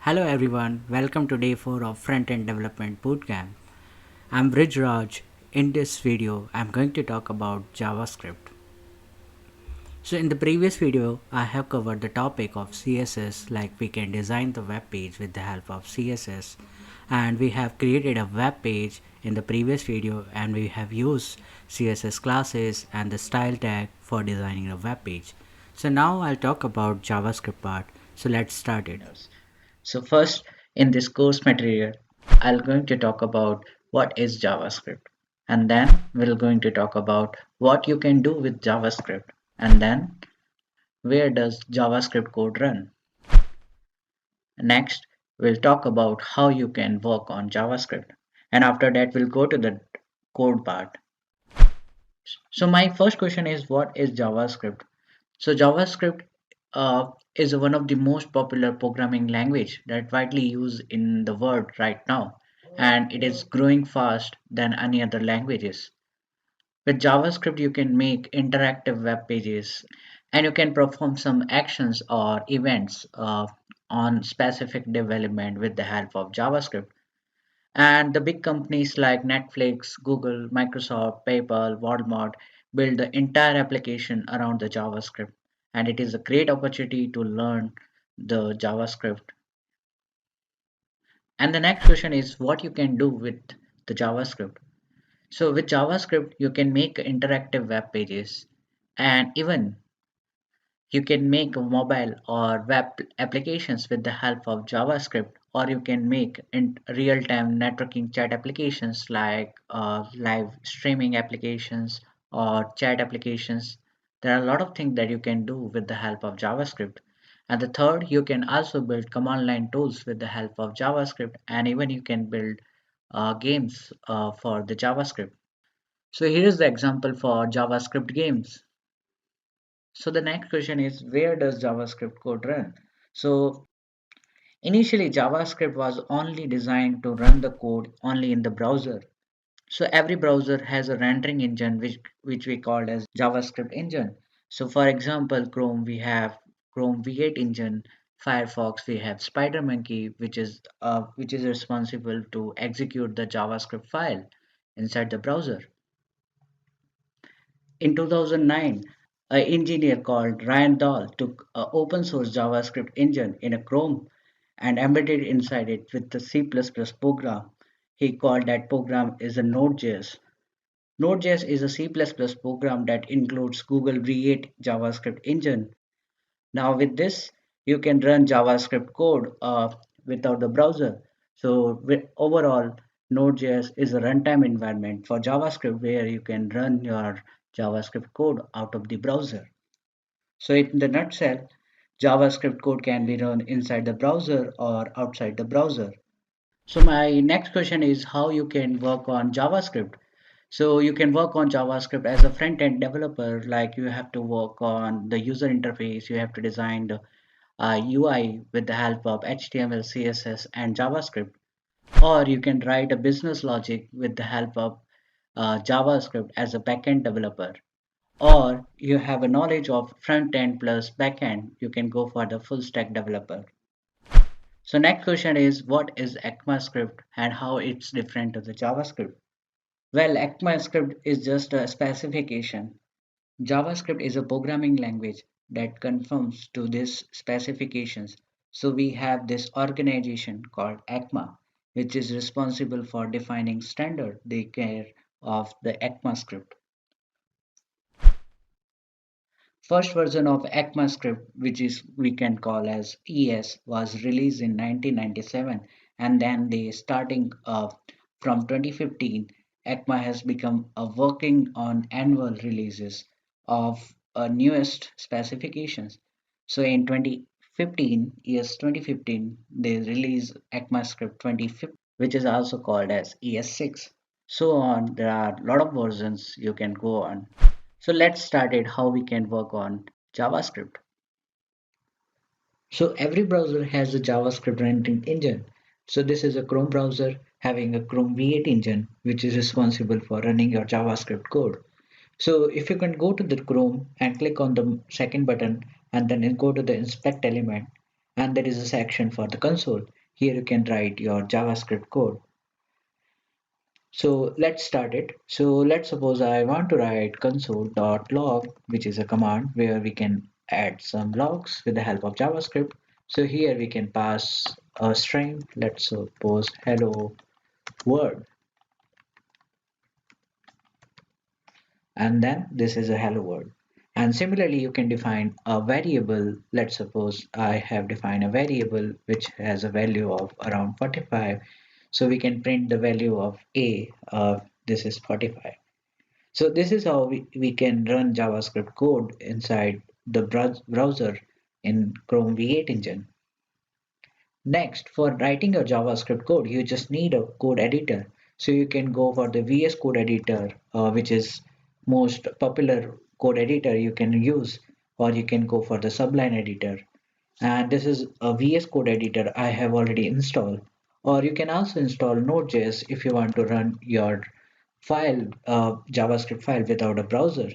Hello everyone, welcome to day 4 of Frontend Development Bootcamp. I'm Raj. In this video, I'm going to talk about JavaScript. So in the previous video, I have covered the topic of CSS, like we can design the web page with the help of CSS, and we have created a web page in the previous video, and we have used CSS classes and the style tag for designing a web page. So now I'll talk about JavaScript part. So let's start it. So first, in this course material, I'm going to talk about what is JavaScript, and then we're going to talk about what you can do with JavaScript, and then where does JavaScript code run. Next, we'll talk about how you can work on JavaScript, and after that we'll go to the code part. So my first question is, what is JavaScript? So JavaScript is one of the most popular programming language that widely used in the world right now, and it is growing fast than any other languages. With JavaScript, you can make interactive web pages, and you can perform some actions or events on specific development with the help of JavaScript. And the big companies like Netflix, Google, Microsoft, PayPal, Walmart build the entire application around the JavaScript. And it is a great opportunity to learn the JavaScript. And the next question is what you can do with the JavaScript. So with JavaScript, you can make interactive web pages, and even you can make mobile or web applications with the help of JavaScript, or you can make real-time networking chat applications like live streaming applications or chat applications. There are a lot of things that you can do with the help of JavaScript. And the third, you can also build command line tools with the help of JavaScript, and even you can build games for the JavaScript. So here is the example for JavaScript games. So the next question is, where does JavaScript code run? So initially JavaScript was only designed to run the code only in the browser. So every browser has a rendering engine which we call as JavaScript engine. So for example, Chrome we have Chrome V8 engine, Firefox we have SpiderMonkey which is responsible to execute the JavaScript file inside the browser. In 2009, an engineer called Ryan Dahl took an open source JavaScript engine in a Chrome and embedded inside it with the C++ program. He called that program is a Node.js. Node.js is a C++ program that includes Google V8 JavaScript engine. Now with this, you can run JavaScript code without the browser. So overall, Node.js is a runtime environment for JavaScript where you can run your JavaScript code out of the browser. So in the nutshell, JavaScript code can be run inside the browser or outside the browser. So my next question is how you can work on JavaScript. So you can work on JavaScript as a front-end developer, like you have to work on the user interface, you have to design the UI with the help of HTML, CSS, and JavaScript. Or you can write a business logic with the help of JavaScript as a backend developer. Or you have a knowledge of front end plus backend, you can go for the full stack developer. So next question is what is ECMAScript and how it's different to the JavaScript? Well, ECMAScript is just a specification. JavaScript is a programming language that conforms to these specifications. So we have this organization called ECMA, which is responsible for defining standard they care of the ECMAScript. First version of ECMAScript, which is we can call as ES, was released in 1997, and then they starting from 2015, ECMA has become a working on annual releases of newest specifications. So in 2015, ES 2015, they released ECMAScript 2015, which is also called as ES6. So on, there are a lot of versions you can go on. So let's start it how we can work on JavaScript. So every browser has a JavaScript rendering engine. So this is a Chrome browser having a Chrome V8 engine, which is responsible for running your JavaScript code. So if you can go to the Chrome and click on the second button and then go to the inspect element, and there is a section for the console. Here you can write your JavaScript code. So let's start it. So let's suppose I want to write console.log, which is a command where we can add some logs with the help of JavaScript. So here we can pass a string. Let's suppose hello world, and then this is a hello world. And similarly, you can define a variable. Let's suppose I have defined a variable which has a value of around 45. So we can print the value of a. This is 45. So this is how we can run JavaScript code inside the browser in Chrome V8 engine. Next, for writing your JavaScript code, you just need a code editor. So you can go for the VS Code editor, which is most popular code editor you can use, or you can go for the Sublime editor. And this is a VS Code editor I have already installed. Or you can also install Node.js if you want to run your JavaScript file without a browser.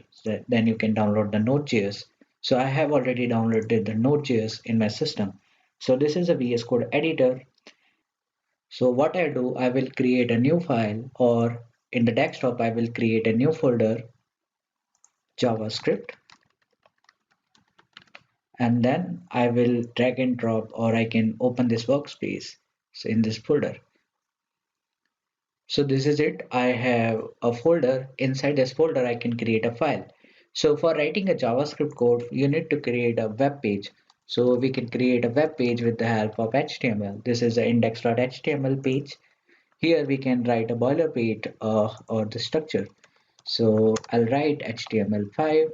Then you can download the Node.js. So I have already downloaded the Node.js in my system. So this is a VS Code editor. So what I do, I will create a new file, or in the desktop, I will create a new folder, JavaScript, and then I will drag and drop, or I can open this workspace. So in this folder. So this is it. I have a folder. Inside this folder, I can create a file. So for writing a JavaScript code, you need to create a web page. So we can create a web page with the help of HTML. This is the index.html page. Here we can write a boilerplate or the structure. So I'll write HTML5.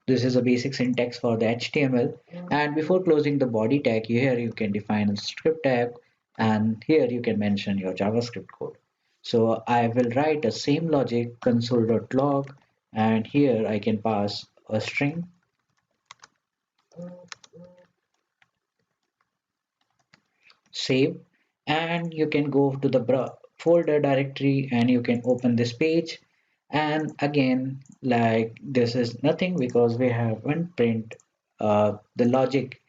This is a basic syntax for the HTML. And before closing the body tag, here you can define a script tag, and here you can mention your JavaScript code. So I will write the same logic console.log, and here I can pass a string, save, and you can go to the folder directory and you can open this page. And again, like this is nothing because we haven't print the logic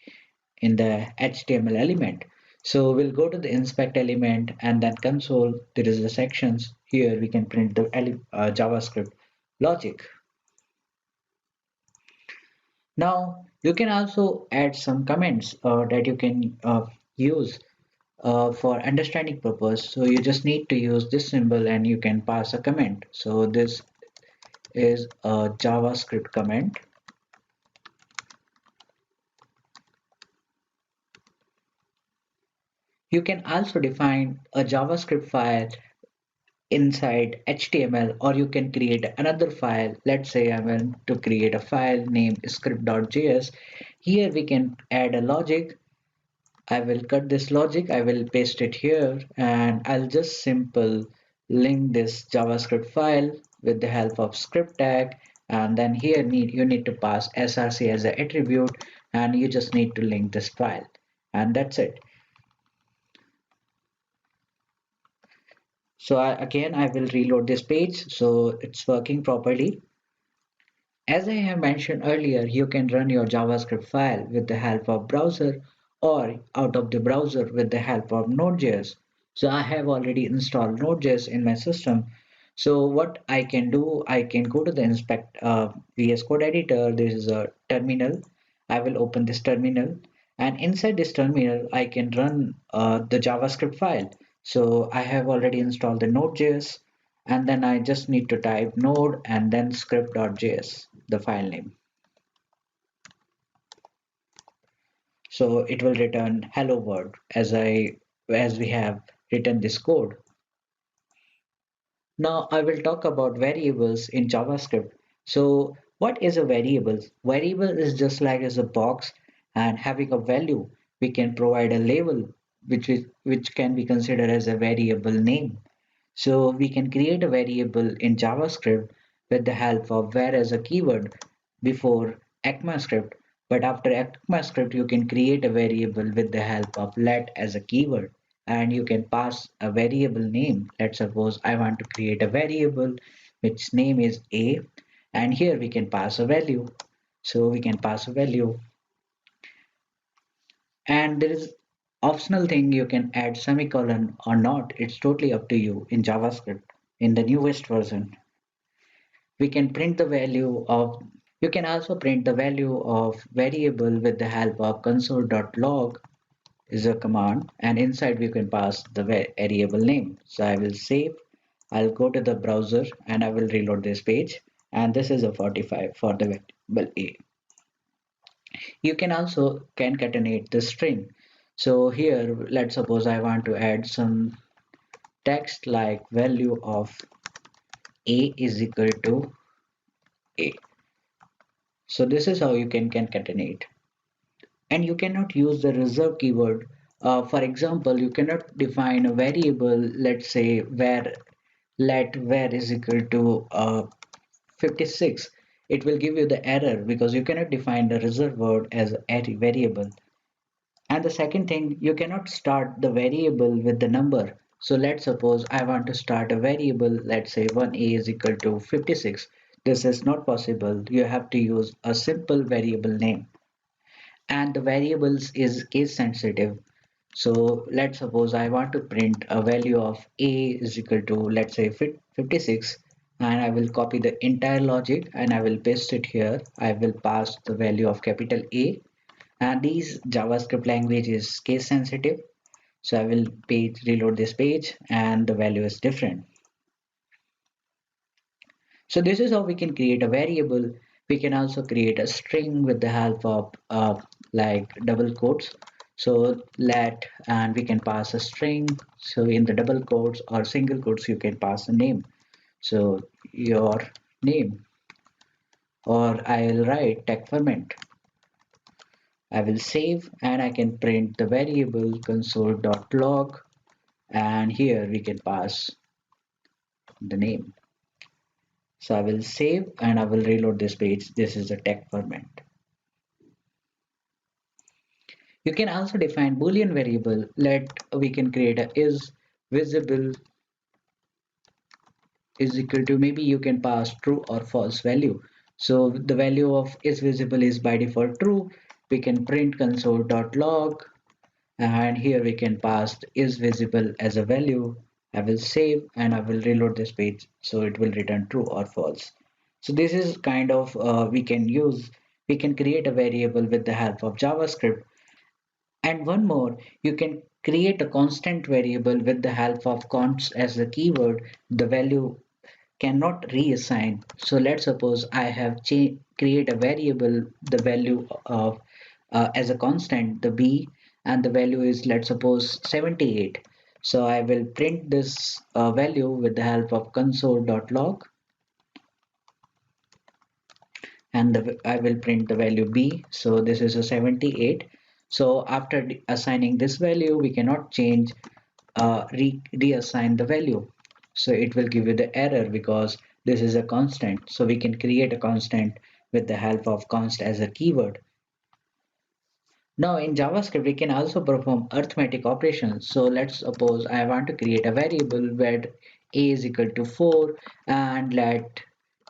in the HTML element. So we'll go to the inspect element and then console. There is the sections. Here we can print the JavaScript logic. Now you can also add some comments that you can use for understanding purpose. So you just need to use this symbol and you can pass a comment. So this is a JavaScript comment. You can also define a JavaScript file inside HTML, or you can create another file. Let's say I want to create a file named script.js. Here we can add a logic. I will cut this logic, I will paste it here, and I'll just simple link this JavaScript file with the help of script tag. And then here you need to pass src as an attribute, and you just need to link this file, and that's it. So again, I will reload this page so it's working properly. As I have mentioned earlier, you can run your JavaScript file with the help of browser or out of the browser with the help of Node.js. So I have already installed Node.js in my system. So what I can do, I can go to the inspect VS Code editor. This is a terminal. I will open this terminal, and inside this terminal, I can run the JavaScript file. So I have already installed the Node.js, and then I just need to type node and then script.js, the file name. So it will return hello world as we have written this code. Now I will talk about variables in JavaScript. So what is a variable? Variable is just like as a box, and having a value, we can provide a label which can be considered as a variable name. So we can create a variable in JavaScript with the help of where as a keyword before ECMAScript. But after ECMAScript, you can create a variable with the help of let as a keyword. And you can pass a variable name. Let's suppose I want to create a variable which name is a, and here we can pass a value. So we can pass a value, and there is Optional thing, you can add semicolon or not. It's totally up to you in JavaScript. In the newest version, we can print the value of you can also print the value of variable with the help of console.log is a command, and inside we can pass the variable name. So I will save, I'll go to the browser and I will reload this page, and this is a 45 for the variable a. You can also concatenate the string. So here, let's suppose I want to add some text like value of a is equal to a. So this is how you can concatenate. And you cannot use the reserve keyword. For example, you cannot define a variable, let's say where let where is equal to 56. It will give you the error because you cannot define the reserve word as a variable. And the second thing, you cannot start the variable with the number. So let's suppose I want to start a variable, let's say 1a is equal to 56. This is not possible. You have to use a simple variable name. And the variables is case sensitive. So let's suppose I want to print a value of a is equal to, let's say 56, and I will copy the entire logic and I will paste it here. I will pass the value of capital A, and these JavaScript language is case sensitive. So I will reload this page and the value is different. So this is how we can create a variable. We can also create a string with the help of like double quotes. So let, and we can pass a string. So in the double quotes or single quotes, you can pass a name. So your name, or I'll write TechFerment. I will save and I can print the variable console.log, and here we can pass the name. So I will save and I will reload this page. This is the TechFerment. You can also define Boolean variable. We can create a is visible is equal to, maybe you can pass true or false value. So the value of is visible is by default true. We can print console.log, and here we can pass is visible as a value. I will save and I will reload this page so it will return true or false. So this is kind of we can create a variable with the help of JavaScript. And one more, you can create a constant variable with the help of const as a keyword. The value cannot reassign. So let's suppose I have create a variable, the value of as a constant, the b, and the value is, let's suppose, 78. So I will print this value with the help of console.log, and I will print the value b. So this is a 78. So after assigning this value, we cannot change reassign the value. So it will give you the error because this is a constant. So we can create a constant with the help of const as a keyword. Now in JavaScript, we can also perform arithmetic operations. So let's suppose I want to create a variable where a is equal to 4 and let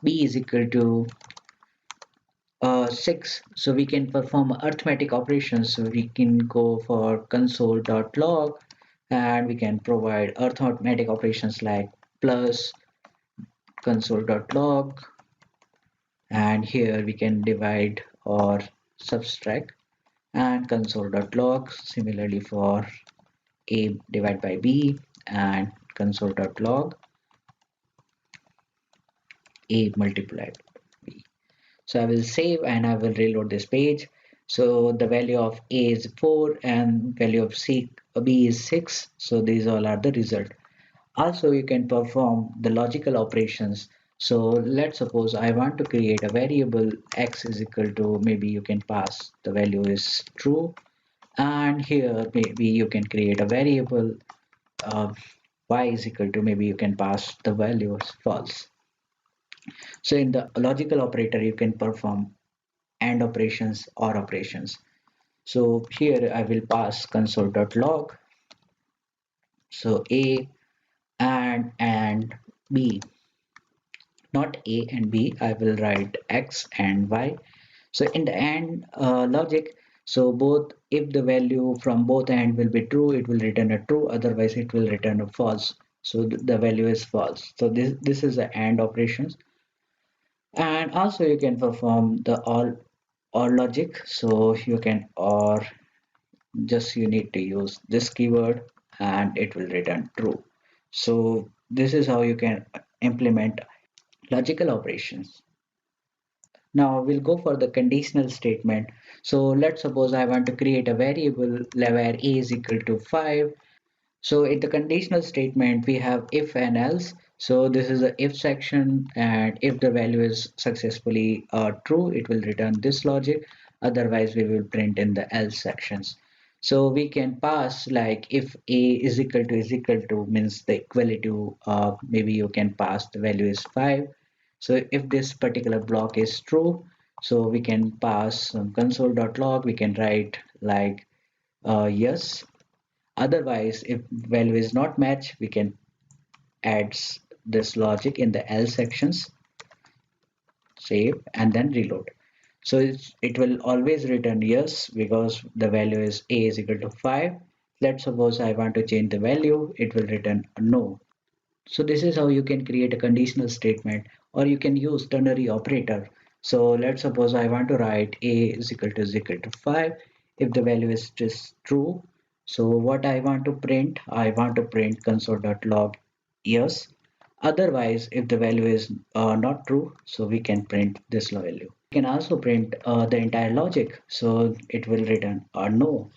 b is equal to 6. So we can perform arithmetic operations. So we can go for console.log, and we can provide arithmetic operations like plus console.log, and here we can divide or subtract, and console.log similarly for a divided by b, and console.log a multiplied b. So I will save and I will reload this page. So the value of a is 4 and value of b is 6. So these all are the result. Also, you can perform the logical operations. So let's suppose I want to create a variable x is equal to, maybe you can pass the value is true, and here maybe you can create a variable uh, y is equal to, maybe you can pass the value as false. So in the logical operator, you can perform AND operations or operations. So here I will pass console.log. So a and b, not a and b. I will write x and y. So in the AND logic, So both, if the value from both end will be true, it will return a true, otherwise it will return a false. So the value is false. So this is the AND operations. And also you can perform the or logic. So you can or, just you need to use this keyword and it will return true. So this is how you can implement logical operations. Now we'll go for the conditional statement. So let's suppose I want to create a variable where a is equal to 5. So in the conditional statement, we have if and else. So this is the if section, and if the value is successfully true, it will return this logic. Otherwise, we will print in the else sections. So we can pass like if a is equal to means the equality to maybe you can pass the value is 5. So if this particular block is true, so we can pass console.log, we can write like yes. Otherwise, if value is not match, we can add this logic in the else sections, save, and then reload. So it will always return yes because the value is a is equal to 5. Let's suppose I want to change the value, it will return no. So this is how you can create a conditional statement, or you can use ternary operator. So let's suppose I want to write a is equal to 5 if the value is just true. So what I want to print, I want to print console.log yes. Otherwise, if the value is not true, so we can print this value. We can also print the entire logic, so it will return no.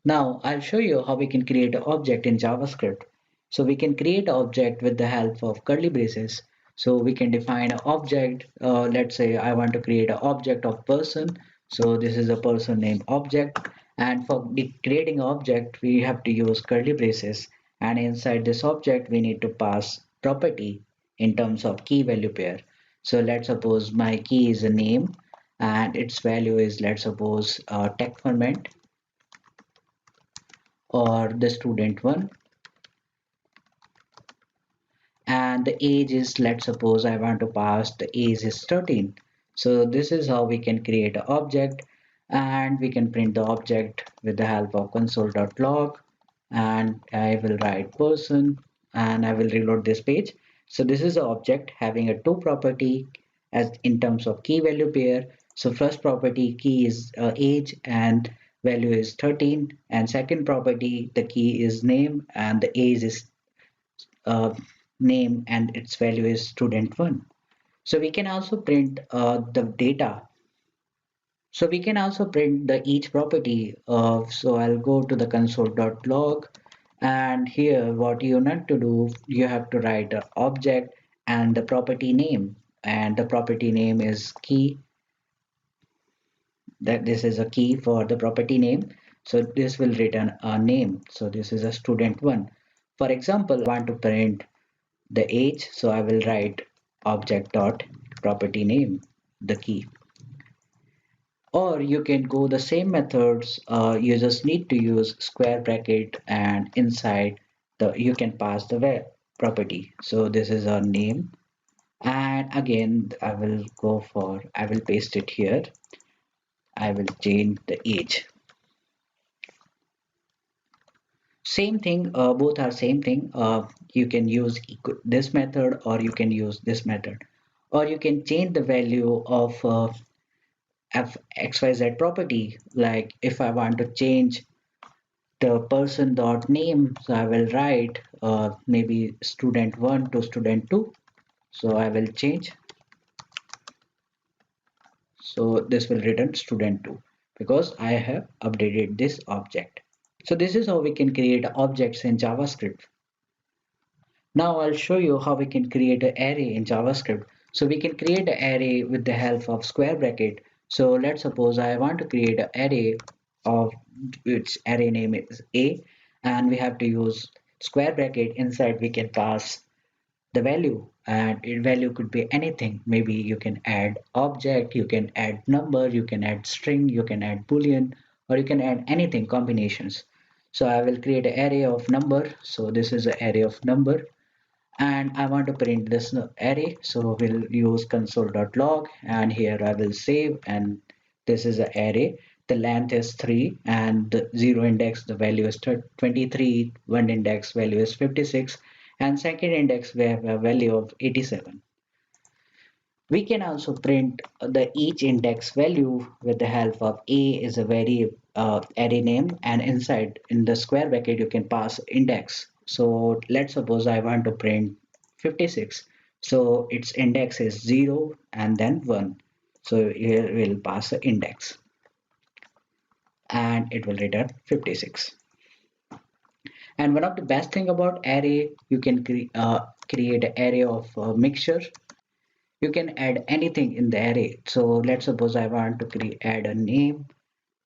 Now I'll show you how we can create an object in JavaScript. So we can create an object with the help of curly braces. So we can define an object. Let's say I want to create an object of person. So this is a person name object. And for creating an object, we have to use curly braces. And inside this object, we need to pass property in terms of key value pair. So let's suppose my key is a name and its value is, let's suppose, TechFerment, or the student one, and the age is, let's suppose I want to pass the age is 13. So this is how we can create an object, and we can print the object with the help of console.log, and I will write person and I will reload this page. So this is an object having a two property as in terms of key value pair. So first property key is age and value is 13, and second property the key is name and the age is uh, name and its value is student1. So we can also print the data. So we can also print the each property of, so I'll go to the console.log, and here what you need to do, you have to write an object and the property name, and the property name is key, that this is a key for the property name. So this will return a name. So this is a student1. For example, I want to print the age, so I will write object dot property name, the key. Or you can go the same methods. You just need to use square bracket, and inside the you can pass the where property. So this is our name, and again I will paste it here. I will change the age. Same thing, both are same thing. You can use this method, or you can use this method, or you can change the value of xyz property. Like if I want to change the person dot name, so I will write maybe student1 to student2. So I will change. So this will return student2 because I have updated this object. So this is how we can create objects in JavaScript. Now I'll show you how we can create an array in JavaScript. So we can create an array with the help of square bracket. So let's suppose I want to create an array of which array name is A, and we have to use square bracket. Inside we can pass the value, and value could be anything. Maybe you can add object, you can add number, you can add string, you can add boolean, or you can add anything combinations. So I will create an array of number. So this is an array of number, and I want to print this array, so we'll use console.log, and here I will save, and this is an array. The length is 3 and the 0 index the value is 23, 1 index value is 56 and second index we have a value of 87. We can also print the each index value with the help of a is a very array name and inside in the square bracket you can pass index. So let's suppose I want to print 56. So its index is 0 and then 1. So here we'll pass an index and it will return 56. And one of the best thing about array, you can create an array of mixture. You can add anything in the array. So let's suppose I want to add a name.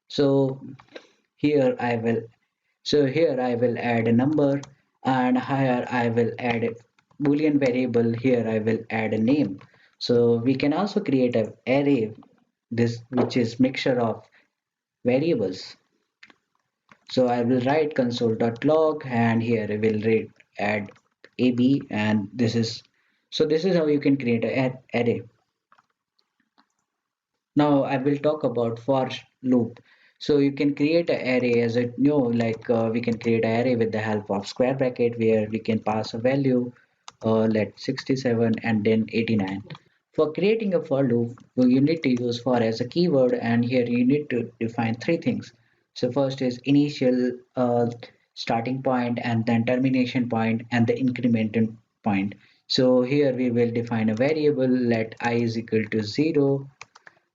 So here I will here I will add a number and here I will add a boolean variable. Here I will add a name. So we can also create an array this which is mixture of variables. So I will write console.log and here I will add AB and this is how you can create an array. Now I will talk about for loop. So you can create an array as a like we can create an array with the help of square bracket where we can pass a value let 67 and then 89. For creating a for loop, you need to use for as a keyword and here you need to define three things. So first is initial starting point and then termination point and the incremental point. So here we will define a variable let I is equal to 0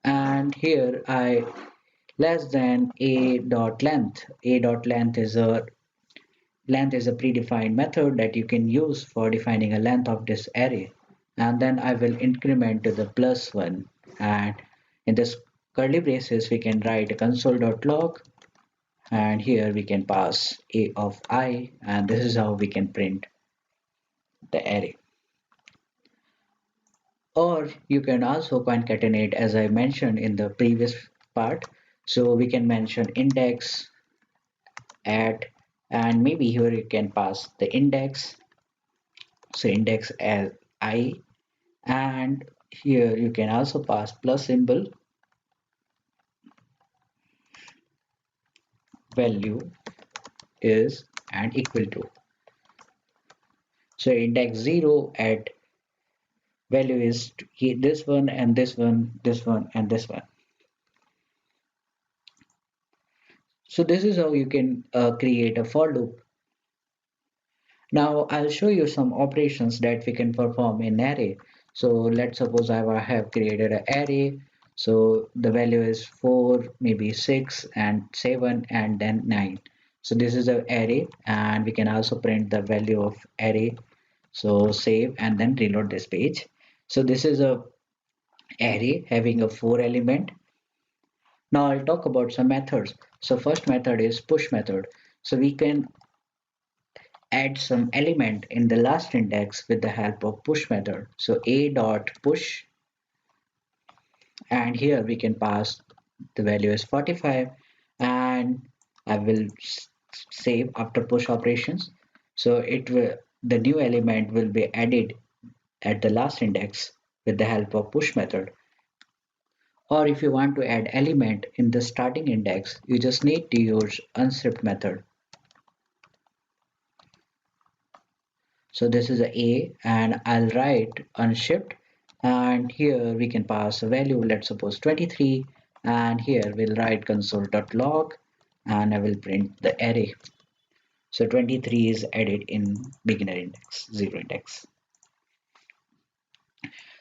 and here I less than a dot length. A dot length is a predefined method that you can use for defining a length of this array. And then I will increment to the plus one. And in this curly braces, we can write a console.log. And here we can pass a of I. And this is how we can print the array. Or you can also concatenate as I mentioned in the previous part. So we can mention index, at, and maybe here you can pass the index. So index as I and here you can also pass plus symbol value is and equal to. So index 0 at value is this one and this one, this one and this one. So this is how you can create a for loop. Now I'll show you some operations that we can perform in array. So let's suppose I have created an array. So the value is 4, maybe 6 and 7 and then 9. So this is an array and we can also print the value of array. So save and then reload this page. So this is a array having a 4 element. Now I'll talk about some methods. So first method is push method. So we can add some element in the last index with the help of push method. So a dot push and here we can pass the value is 45 and I will save after push operations. So it will the new element will be added at the last index with the help of push method. Or if you want to add element in the starting index, you just need to use unshift method. So this is a and I'll write unshift and here we can pass a value, let's suppose 23 and here we'll write console.log and I will print the array. So 23 is added in beginner index, 0 index.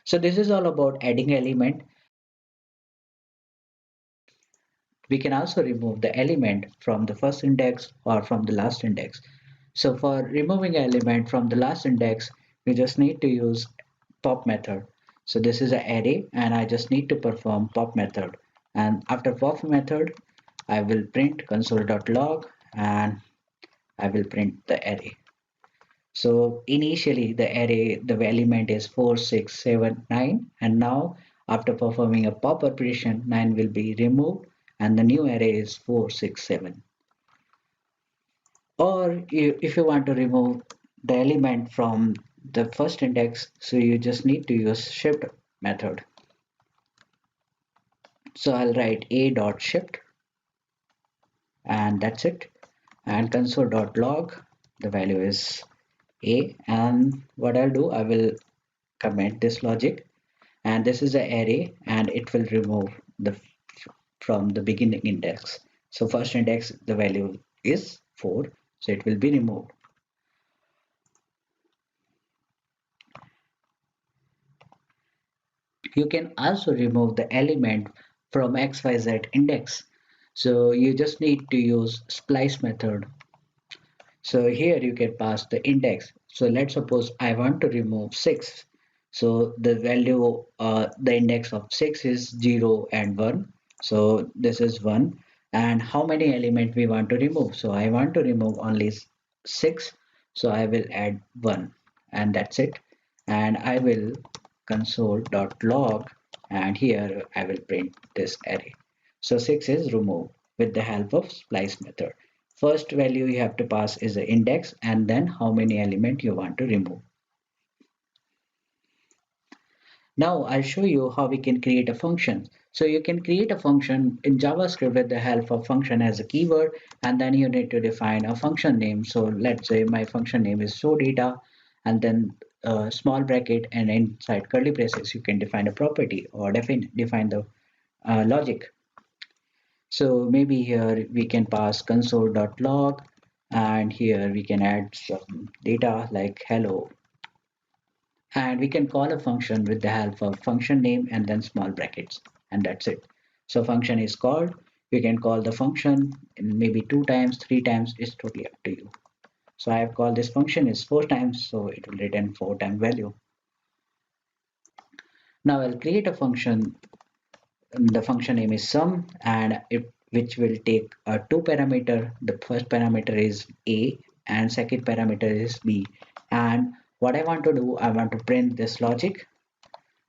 So this is all about adding element. We can also remove the element from the first index or from the last index. So for removing an element from the last index, we just need to use pop method. So this is an array and I just need to perform pop method. And after pop method, I will print console.log and I will print the array. So initially the array, the element is 4, 6, 7, 9 and now after performing a pop operation, 9 will be removed and the new array is 4, 6, 7. Or if you want to remove the element from the first index, so you just need to use shift method. So I'll write a dot shift, and that's it. And console.log, the value is a. And what I'll do, I will comment this logic, and this is an array, and it will remove the from the beginning index. So first index, the value is 4, so it will be removed. You can also remove the element from xyz index. So you just need to use splice method. So here you can pass the index. So let's suppose I want to remove 6. So the value, the index of 6 is 0 and 1. So this is 1. And how many element we want to remove? So I want to remove only 6. So I will add 1, and that's it. And I will console.log, and here I will print this array. So 6 is removed with the help of splice method. First value you have to pass is the index, and then how many element you want to remove. Now I'll show you how we can create a function. So you can create a function in JavaScript with the help of function as a keyword, and then you need to define a function name. So let's say my function name is showData, and then a small bracket, and inside curly braces you can define a property or define the logic. So maybe here we can pass console.log, and here we can add some data like hello, and we can call a function with the help of function name and then small brackets, and that's it. So function is called. We can call the function maybe 2 times, 3 times, it's totally up to you. So I have called this function is 4 times, so it will return 4 times value. Now I'll create a function. The function name is sum, and which will take a 2 parameter. The first parameter is a and second parameter is b. And what I want to do, I want to print this logic,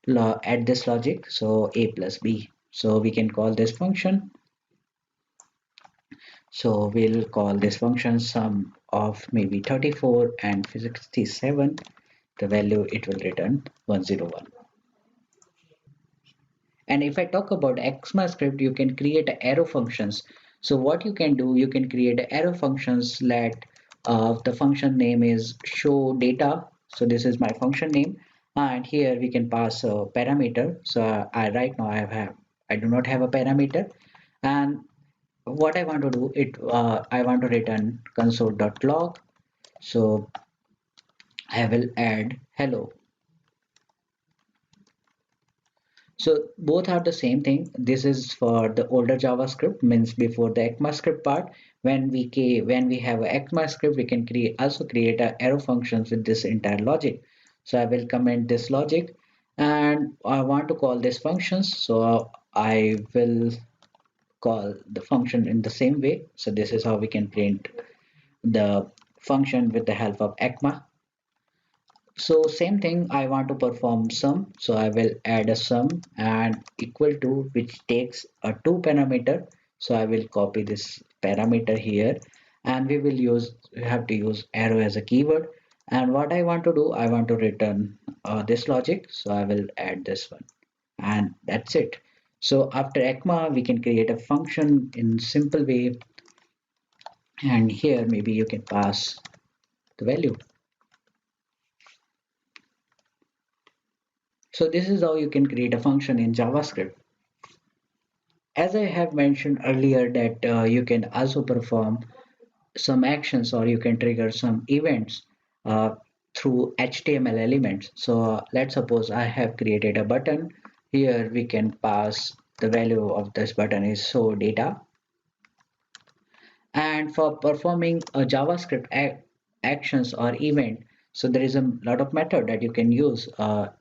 add this logic, so a plus b. So we can call this function. So we'll call this function sum of maybe 34 and 67. The value it will return 101. And if I talk about ECMAScript, you can create arrow functions. So what you can do, you can create arrow functions. Let the function name is show data. So this is my function name, and here we can pass a parameter. So I right now I do not have a parameter, and what I want to do, I want to return console.log. So I will add hello. So both are the same thing. This is for the older JavaScript, means before the ECMAScript part. When we have a ECMAScript, we can create a arrow functions with this entire logic. So I will comment this logic, and I want to call this functions. So I will call the function in the same way. So this is how we can print the function with the help of ECMA. So same thing, I want to perform sum. So I will add a sum and equal to, which takes a 2 parameter. So I will copy this parameter here, and we have to use arrow as a keyword. And what I want to do, I want to return this logic. So I will add this one, and that's it. So after ECMA, we can create a function in simple way. And here maybe you can pass the value. So this is how you can create a function in JavaScript. As I have mentioned earlier that you can also perform some actions, or you can trigger some events through HTML elements. So let's suppose I have created a button. Here we can pass the value of this button is show data. And for performing a JavaScript actions or event, so there is a lot of method that you can use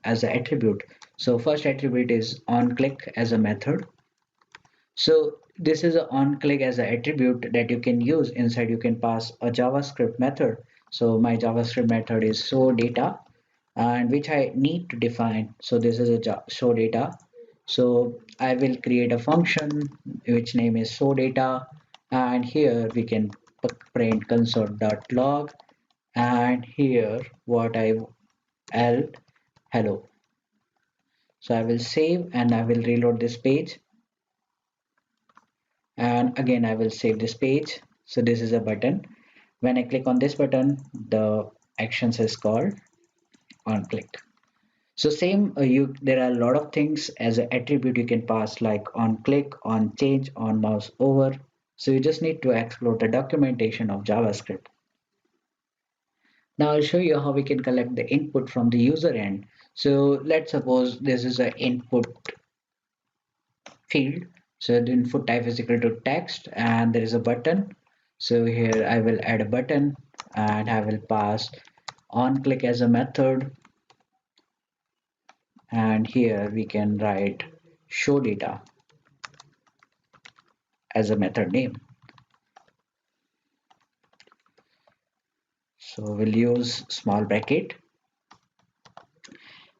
as an attribute. So first attribute is on click as a method. So this is an on click as an attribute that you can use. Inside you can pass a JavaScript method. So my JavaScript method is show data, and which I need to define. So this is a show data. So I will create a function which name is show data, and here we can print console.log, and here what I add hello. So I will save and I will reload this page. and again I will save this page. So this is a button. When I click on this button, the actions is called on click. So same, there are a lot of things as an attribute you can pass, like on click, on change, on mouse over. So you just need to explore the documentation of JavaScript. Now I'll show you how we can collect the input from the user end. So let's suppose this is an input field. So the input type is equal to text and there is a button. So here I will add a button and I will pass on click as a method, and here we can write show data as a method name. So we'll use small bracket,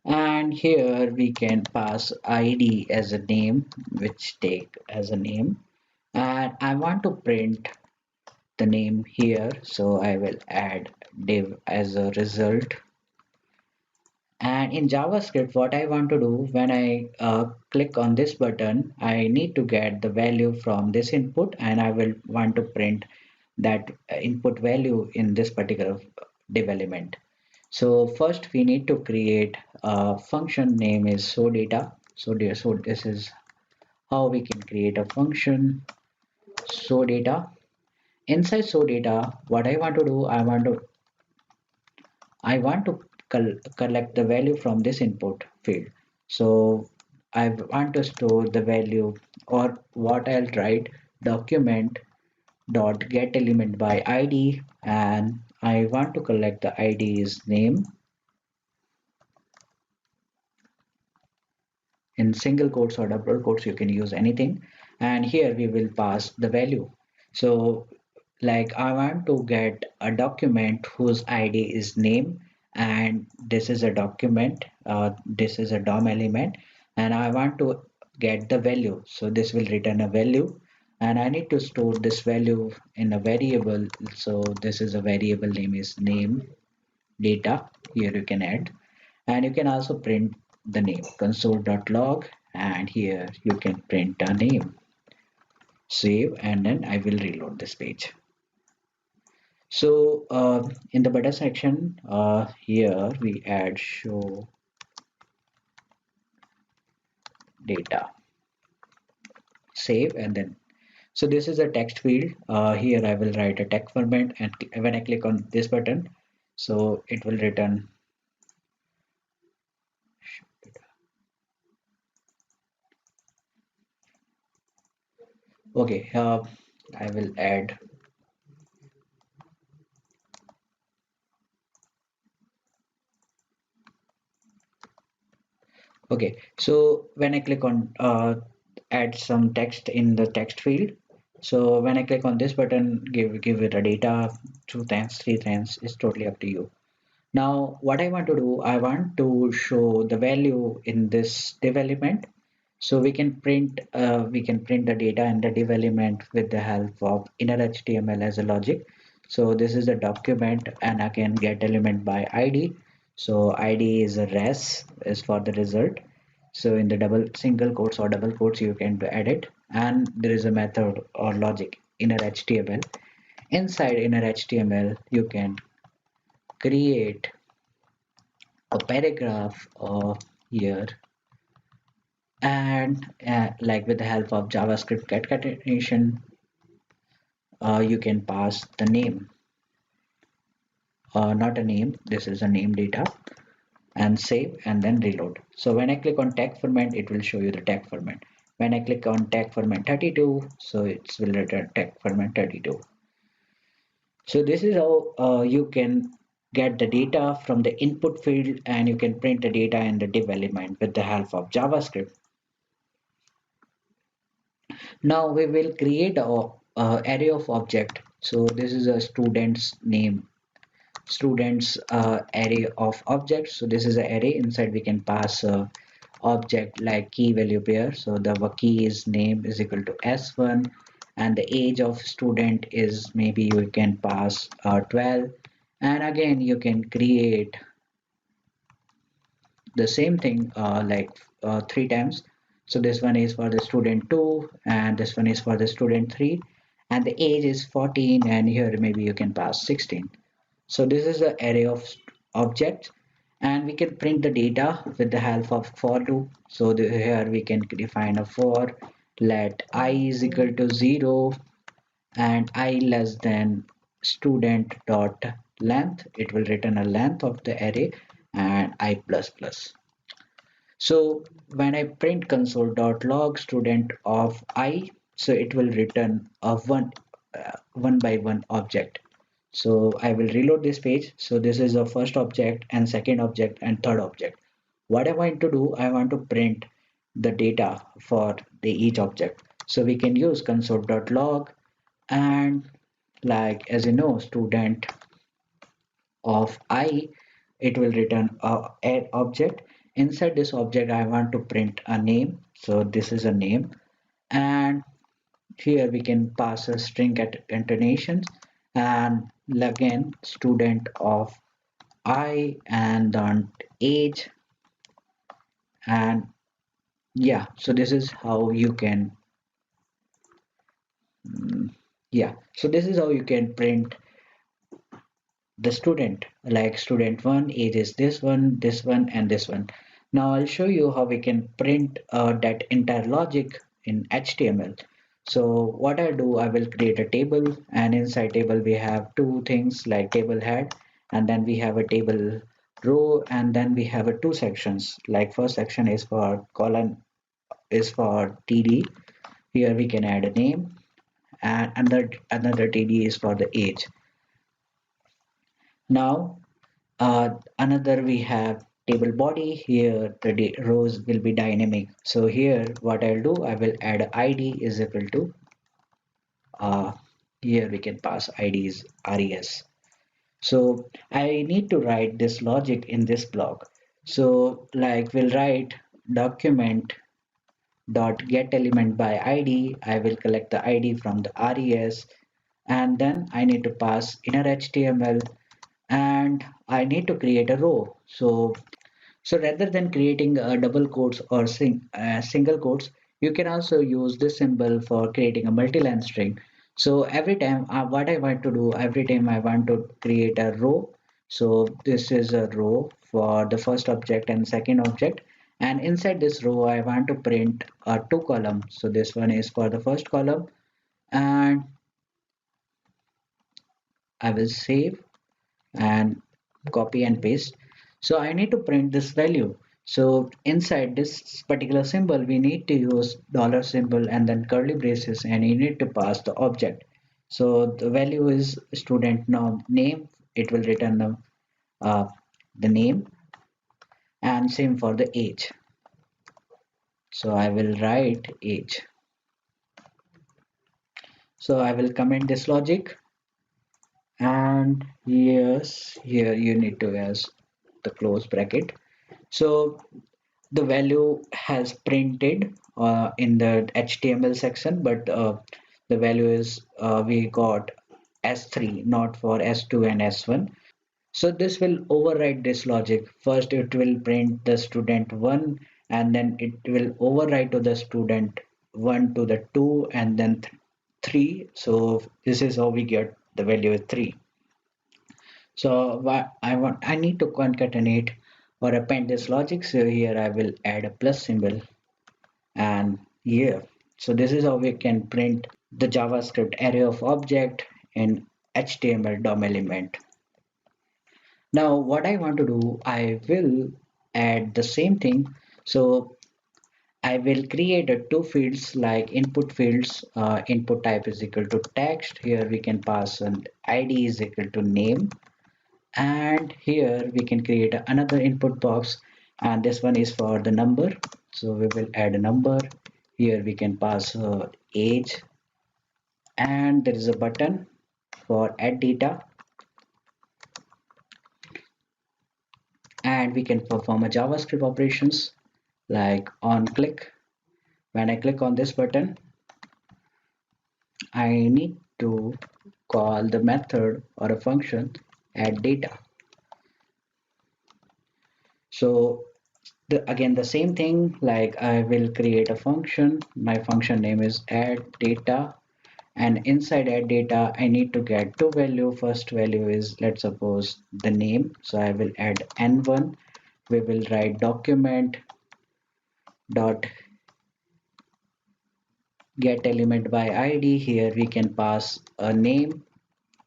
and here we can pass id as a name, which take as a name, and I want to print the name here, so I will add div as a result. And in JavaScript, what I want to do when I click on this button, I need to get the value from this input, and I will want to print that input value in this particular div element. So first we need to create a function name is showData. So this is how we can create a function showData. Inside showData, what I want to do, I want to collect the value from this input field. So I want to store the value, or what I'll write, document dot get element by id, and I want to collect the id is name in single quotes or double quotes, you can use anything, and here we will pass the value. So like I want to get a document whose id is name, and this is a document, this is a DOM element, and I want to get the value, so this will return a value, and I need to store this value in a variable. So this is a variable name is name data. Here you can add, and you can also print the name console.log, and here you can print a name, save, and then I will reload this page. So in the button section, here we add show data, save, and then so this is a text field. Here I will write a TechFerment, and when I click on this button, so it will return. Okay, I will add. Okay, so when I click on add some text in the text field, so when I click on this button, give it a data 2 times, 3 times, is totally up to you. Now what I want to do, I want to show the value in this div element. So we can print the data in the div element with the help of inner HTML as a logic. So this is a document, and I can get element by ID. So ID is a res is for the result. So in the double single quotes or double quotes, you can add it, and there is a method or logic inner HTML. Inside inner HTML, you can create a paragraph here, and like with the help of JavaScript concatenation, you can pass the name, not a name, this is a name data, and save, and then reload. So when I click on TechFerment, it will show you the TechFerment. When I click on TechFerment 32, so it will return TechFerment 32. So this is how you can get the data from the input field, and you can print the data in the div element with the help of JavaScript. Now we will create a array of object. So this is a student's name, student's array of objects. So this is an array. Inside we can pass a object like key value pair. So the key is name is equal to s1, and the age of student is, maybe you can pass 12, and again you can create the same thing 3 times. So this one is for the student 2 and this one is for the student 3 and the age is 14 and here maybe you can pass 16. So this is the array of objects and we can print the data with the help of for loop. So here we can define a for let I is equal to 0 and I less than student dot length. It will return a length of the array and I plus plus. So when I print console.log student of I, so it will return a one by one object. So I will reload this page. So this is the first object and second object and third object. What I want to do, I want to print the data for the each object. So we can use console.log and like as you know, student of I, it will return a object. Inside this object, I want to print a name. So this is a name. And here we can pass a string at intonations and again student of I and then age. And yeah, so this is how you can, yeah, so this is how you can print the student like student 1 age is this one and this one. Now I'll show you how we can print that entire logic in HTML. So what I do, I will create a table and inside table we have two things like table head and then we have a table row and then we have a two sections like first section is for column is for TD. Here we can add a name and another TD is for the age. Now another we have table body. Here the rows will be dynamic. So here what I'll do, I will add id is equal to uh, here we can pass id is res. So I need to write this logic in this block. So like we'll write document dot get element by id. I will collect the id from the res and then I need to pass inner HTML and I need to create a row. So rather than creating double quotes or single quotes, you can also use this symbol for creating a multi-line string. So every time what I want to do, every time I want to create a row. So this is a row for the first object and second object. And inside this row, I want to print two columns. So this one is for the first column and I will save and copy and paste. So I need to print this value. So inside this particular symbol, we need to use dollar symbol and then curly braces and you need to pass the object. So the value is student name. It will return the name and same for the age. So I will write age. So I will comment this logic and yes, here you need to use the close bracket. So the value has printed in the HTML section, but the value is we got S3, not for S2 and S1. So this will override this logic. First, it will print the student 1, and then it will override to the student 1 to the 2, and then 3. So this is how we get the value 3. So what I need to concatenate or append this logic. So here I will add a plus symbol and here. So this is how we can print the JavaScript array of object in HTML DOM element. Now what I want to do, I will add the same thing. So I will create a two fields like input fields. Input type is equal to text. Here we can pass an ID is equal to name and here we can create another input box and this one is for the number. So we will add a number. Here we can pass age and there is a button for add data and we can perform a JavaScript operations like on click. When I click on this button, I need to call the method or a function add data. So Again, the same thing, like I will create a function. My function name is add data, and inside add data, I need to get two value. First value is, let's suppose, the name. So I will add n1. We will write document dot get element by id. Here we can pass a name,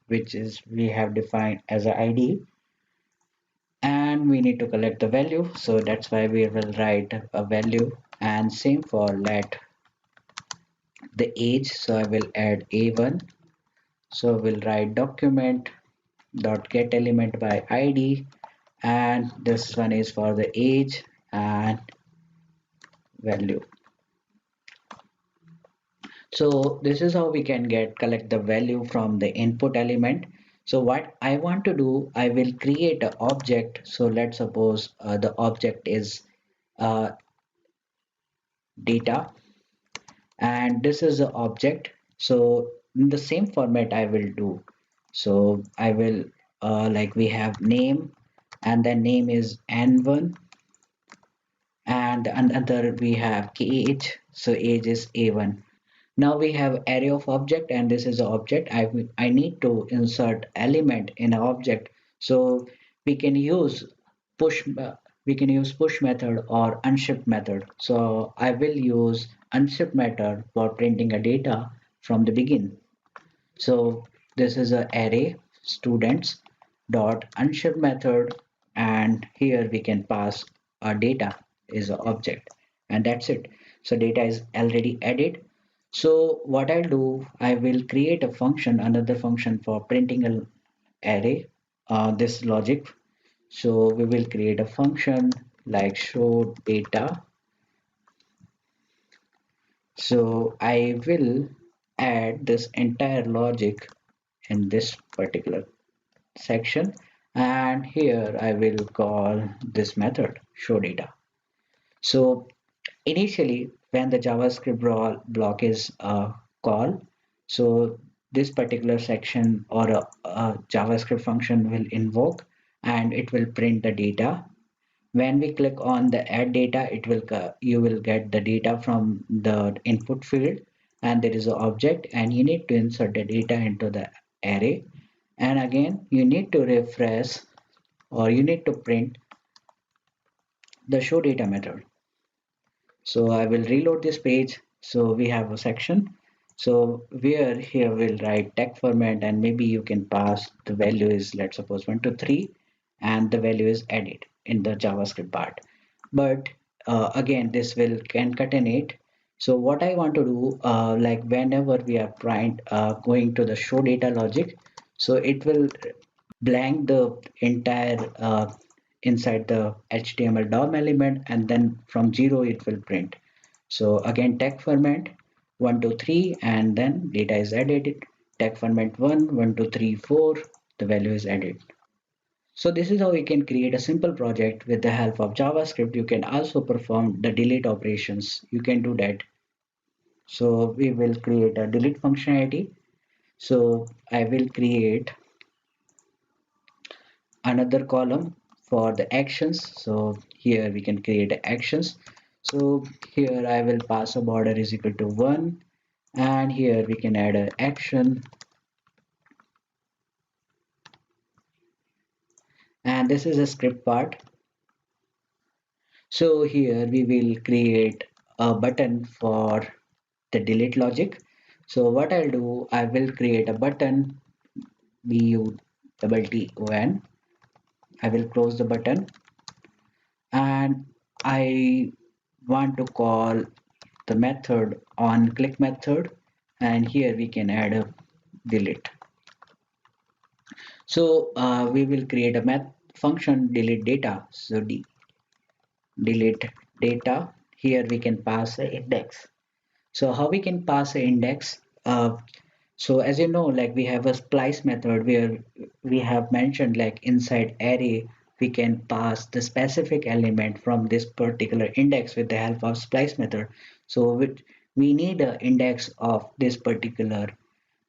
which is we have defined as a id, and we need to collect the value. So that's why we will write a value, and same for let the age. So I will add a1. So we'll write document dot get element by id, and this one is for the age and value. So this is how we can get collect the value from the input element. So what I want to do, I will create an object. So let's suppose the object is uh, data, and this is the object. So in the same format I will do. So I will like we have name, and then name is n1, and another we have age. So age is a1. Now we have array of object, and this is the object. I need to insert element in an object. So we can use push we can use push method or unshift method. So I will use unshift method for printing a data from the begin. So this is a array students dot unshift method, and here we can pass our data is an object, and that's it. So data is already added. So what I'll do, I will create a function, another function for printing an array, this logic. So we will create a function like show data. So I will add this entire logic in this particular section, and here I will call this method show data. So initially when the JavaScript block is call, so this particular section or a JavaScript function will invoke, and it will print the data. When we click on the add data, it will you will get the data from the input field, and there is an object, and you need to insert the data into the array, and again you need to refresh or you need to print the show data method. So I will reload this page. So we have a section. So where here we'll write TechFerment, and maybe you can pass the value is, let's suppose, 1 to 3, and the value is added in the JavaScript part. But again, this will concatenate. So what I want to do, like whenever we are trying going to the show data logic, so it will blank the entire inside the HTML DOM element, and then from 0 it will print. So again tech ferment 1 2 3, and then data is added. Tech ferment 1 1 2 3 4, the value is added. So this is how we can create a simple project with the help of JavaScript. You can also perform the delete operations. You can do that. So we will create a delete functionality. So I will create another column for the actions. So here we can create actions. So here I will pass a border is equal to 1, and here we can add an action, and this is a script part. So here we will create a button for the delete logic. So what I'll do, I will create a button BUTTON. I will close the button, and I want to call the method on click method, and here we can add a delete. So we will create a math function delete data. So delete data, here we can pass an index. So how we can pass an index, so as you know, like we have a splice method where we have mentioned like inside array we can pass the specific element from this particular index with the help of splice method. So we need an index of this particular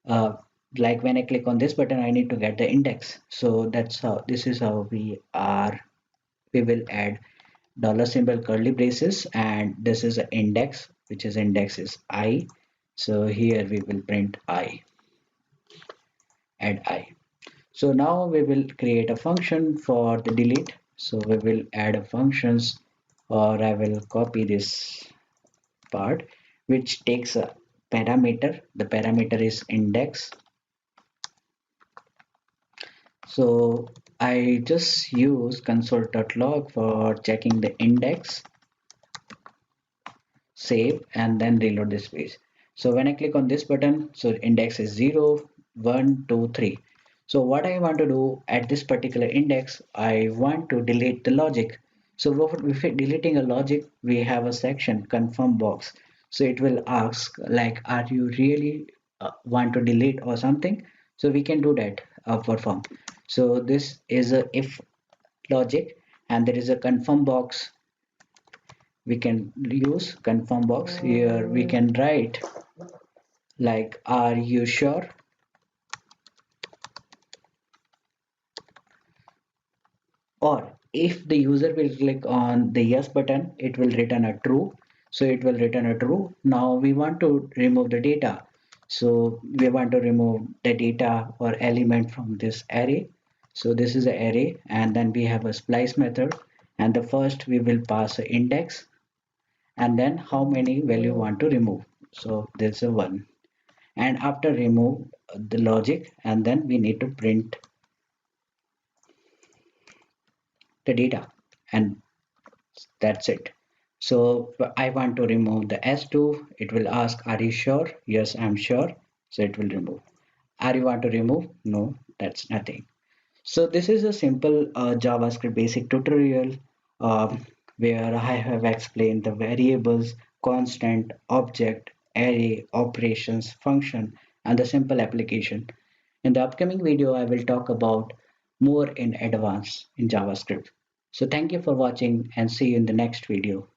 uh, like when I click on this button I need to get the index. So that's how this is how we will add dollar symbol curly braces, and this is an index, which is index is I. So here we will print I, add I. So now we will create a function for the delete. So we will add a functions, or I will copy this part, which takes a parameter. The parameter is index. So I just use console.log for checking the index, save, and then reload this page. So when I click on this button, so index is 0, 1, 2, 3. So what I want to do at this particular index, I want to delete the logic. So if we're deleting a logic, we have a section confirm box. So it will ask like, are you really want to delete or something? So we can do that perform. So this is a if logic, and there is a confirm box. We can use confirm box. Here we can write like, are you sure? Or if the user will click on the yes button, it will return a true. So it will return a true. Now we want to remove the data. So we want to remove the data or element from this array. So this is an array, and then we have a splice method, and the first we will pass an index, and then how many value want to remove. So there's a one. And after remove the logic, and then we need to print the data, and that's it. So I want to remove the s2. It will ask, are you sure? Yes, I'm sure. So it will remove. Are you want to remove? No, that's nothing. So this is a simple JavaScript basic tutorial, where I have explained the variables, constant, object, array, operations, function, and the simple application. In the upcoming video, I will talk about more in advance in JavaScript. So thank you for watching, and see you in the next video.